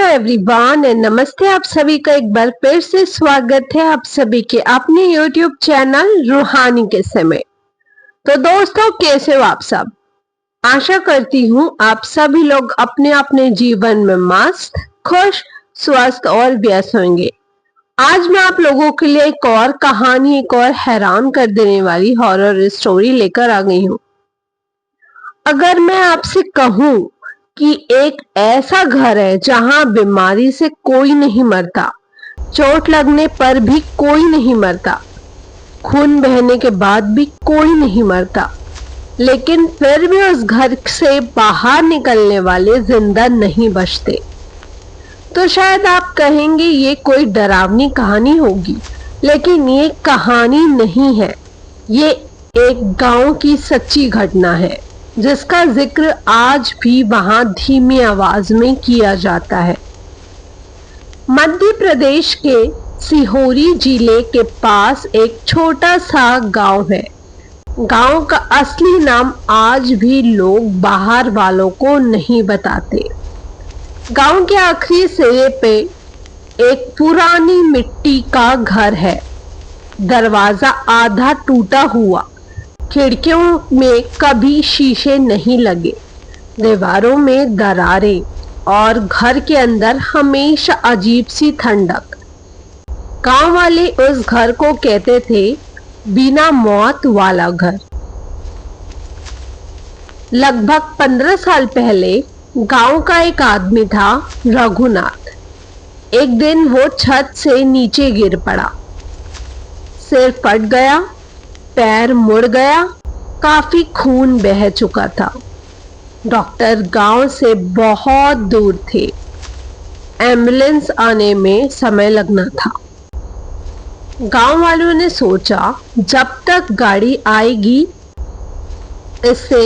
Hello everyone and नमस्ते। आप सभी का एक बार फिर से स्वागत है आप सभी के अपने यूट्यूब चैनल रूहानी किस्से में। तो दोस्तों, कैसे हो आप सब? आशा करती हूँ आप सभी लोग अपने अपने जीवन में मस्त, खुश, स्वस्थ और व्यस्त होंगे। आज मैं आप लोगों के लिए एक और कहानी, एक और हैरान कर देने वाली हॉरर स्टोरी लेकर आ गई हूँ। अगर मैं आपसे कहूँ कि एक ऐसा घर है जहां बीमारी से कोई नहीं मरता, चोट लगने पर भी कोई नहीं मरता, खून बहने के बाद भी कोई नहीं मरता, लेकिन फिर भी उस घर से बाहर निकलने वाले जिंदा नहीं बचते, तो शायद आप कहेंगे ये कोई डरावनी कहानी होगी। लेकिन ये कहानी नहीं है, ये एक गांव की सच्ची घटना है जिसका जिक्र आज भी वहां धीमी आवाज में किया जाता है। मध्य प्रदेश के सिहोरी जिले के पास एक छोटा सा गांव है। गांव का असली नाम आज भी लोग बाहर वालों को नहीं बताते। गांव के आखिरी सिरे पे एक पुरानी मिट्टी का घर है। दरवाजा आधा टूटा हुआ, खिड़कियों में कभी शीशे नहीं लगे, दीवारों में दरारें और घर के अंदर हमेशा अजीब सी ठंडक। गांव वाले उस घर को कहते थे बिना मौत वाला घर। लगभग 15 साल पहले गांव का एक आदमी था, रघुनाथ। एक दिन वो छत से नीचे गिर पड़ा। सिर फट गया, पैर मुड़ गया, काफी खून बह चुका था। डॉक्टर गांव से बहुत दूर थे, एम्बुलेंस आने में समय लगना था। गांव वालों ने सोचा जब तक गाड़ी आएगी इसे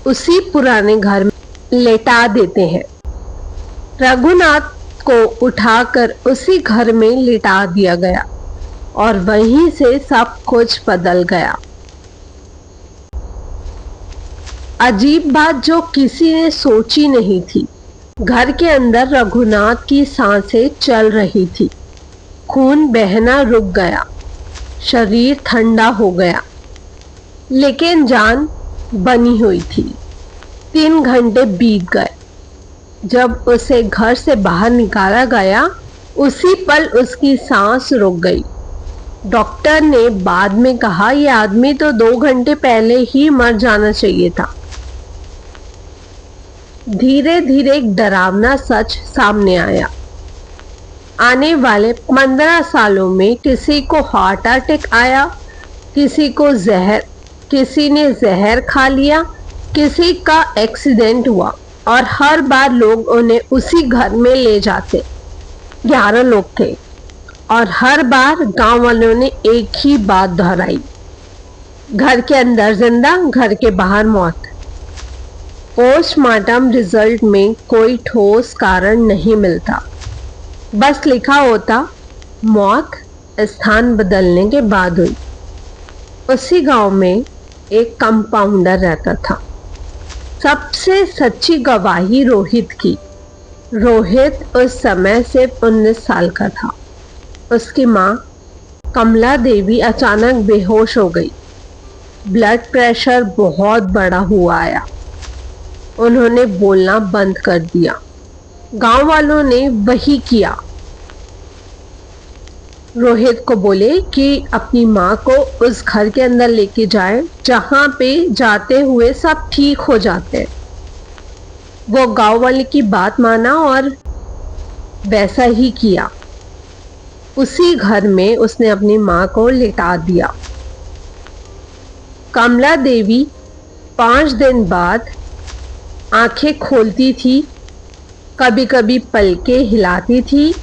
उसी पुराने घर में लेटा देते हैं। रघुनाथ को उठाकर उसी घर में लिटा दिया गया और वहीं से सब कुछ बदल गया। अजीब बात जो किसी ने सोची नहीं थी, घर के अंदर रघुनाथ की सांसें चल रही थी, खून बहना रुक गया, शरीर ठंडा हो गया, लेकिन जान बनी हुई थी। 3 घंटे बीत गए। जब उसे घर से बाहर निकाला गया, उसी पल उसकी सांस रुक गई। डॉक्टर ने बाद में कहा यह आदमी तो 2 घंटे पहले ही मर जाना चाहिए था। धीरे धीरे एक डरावना सच सामने आया। आने वाले 15 सालों में किसी को हार्ट अटैक आया, किसी ने जहर खा लिया, किसी का एक्सीडेंट हुआ और हर बार लोग उन्हें उसी घर में ले जाते। 11 लोग थे और हर बार गांव वालों ने एक ही बात दोहराई, घर के अंदर जिंदा, घर के बाहर मौत। पोस्टमार्टम रिजल्ट में कोई ठोस कारण नहीं मिलता, बस लिखा होता मौत स्थान बदलने के बाद हुई। उसी गांव में एक कंपाउंडर रहता था। सबसे सच्ची गवाही रोहित की। रोहित उस समय सिर्फ 19 साल का था। उसकी माँ कमला देवी अचानक बेहोश हो गई। ब्लड प्रेशर बहुत बढ़ा हुआ आया। उन्होंने बोलना बंद कर दिया। गांव वालों ने वही किया। रोहित को बोले कि अपनी माँ को उस घर के अंदर लेके जाए जहां पे जाते हुए सब ठीक हो जाते हैं। वो गांव वाले की बात माना और वैसा ही किया। उसी घर में उसने अपनी माँ को लिटा दिया। कमला देवी 5 दिन बाद आंखें खोलती थी, कभी कभी पलकें हिलाती थी,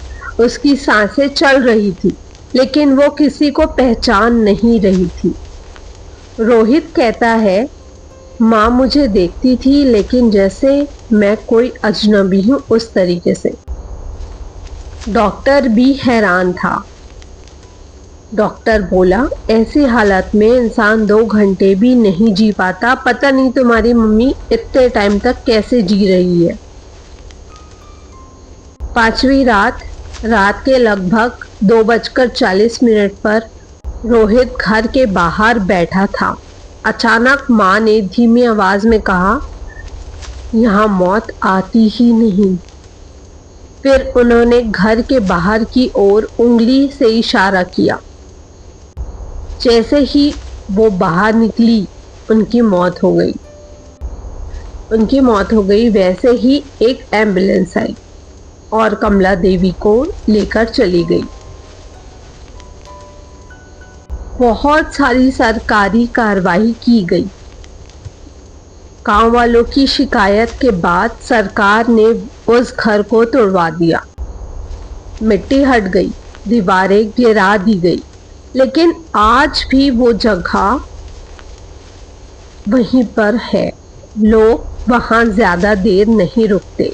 उसकी सांसें चल रही थी, लेकिन वो किसी को पहचान नहीं रही थी। रोहित कहता है माँ मुझे देखती थी, लेकिन जैसे मैं कोई अजनबी हूँ उस तरीके से। डॉक्टर भी हैरान था। डॉक्टर बोला ऐसी हालत में इंसान 2 घंटे भी नहीं जी पाता, पता नहीं तुम्हारी मम्मी इतने टाइम तक कैसे जी रही है। 5वीं रात के लगभग 2:40 पर रोहित घर के बाहर बैठा था। अचानक माँ ने धीमी आवाज में कहा, यहाँ मौत आती ही नहीं। फिर उन्होंने घर के बाहर की ओर उंगली से इशारा किया। जैसे ही वो बाहर निकली, उनकी मौत हो गई। वैसे ही एक एम्बुलेंस आई और कमला देवी को लेकर चली गई। बहुत सारी सरकारी कार्रवाई की गई। गांव वालों की शिकायत के बाद सरकार ने उस घर को तोड़वा दिया। मिट्टी हट गई, दीवारें गिरा दी गई, लेकिन आज भी वो जगह वहीं पर है। लोग वहां ज्यादा देर नहीं रुकते।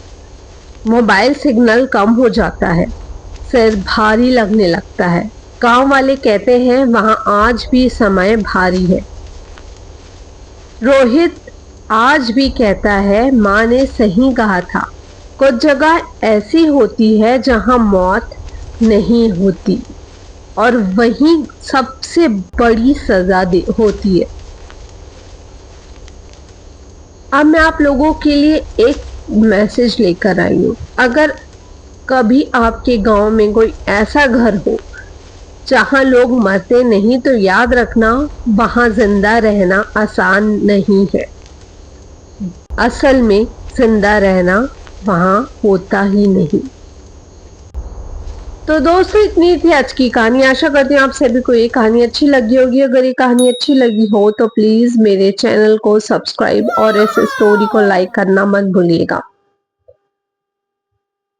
मोबाइल सिग्नल कम हो जाता है, सिर भारी लगने लगता है। गांव वाले कहते हैं वहां आज भी समय भारी है। रोहित आज भी कहता है माँ ने सही कहा था, कुछ जगह ऐसी होती है जहां मौत नहीं होती और वही सबसे बड़ी सजा होती है। अब मैं आप लोगों के लिए एक मैसेज लेकर आई हूँ। अगर कभी आपके गांव में कोई ऐसा घर हो जहां लोग मरते नहीं, तो याद रखना वहां जिंदा रहना आसान नहीं है। असल में जिंदा रहना वहां होता ही नहीं। तो दोस्तों, इतनी थी आज की कहानी। आशा करती हूँ आप सभी को ये कहानी अच्छी लगी होगी। अगर ये कहानी अच्छी लगी हो तो प्लीज मेरे चैनल को सब्सक्राइब और इस स्टोरी को लाइक करना मत भूलिएगा।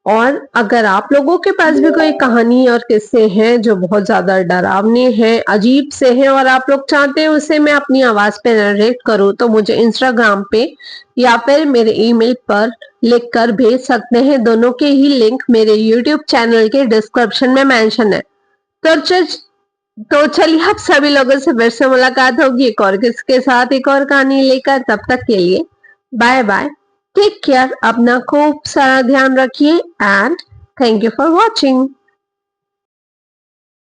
और अगर आप लोगों के पास भी कोई कहानी और किस्से हैं जो बहुत ज्यादा डरावने हैं, अजीब से हैं, और आप लोग चाहते हैं उसे मैं अपनी आवाज पे नरेट करूं, तो मुझे इंस्टाग्राम पे या फिर मेरे ईमेल पर लिख कर भेज सकते हैं। दोनों के ही लिंक मेरे यूट्यूब चैनल के डिस्क्रिप्शन में मेंशन है। तो चलिए आप सभी लोगों से फिर से मुलाकात होगी एक और किसके साथ, एक और कहानी लेकर। तब तक के लिए बाय बाय, टेक केयर, अपना खूब सारा ध्यान रखिए and thank you for watching.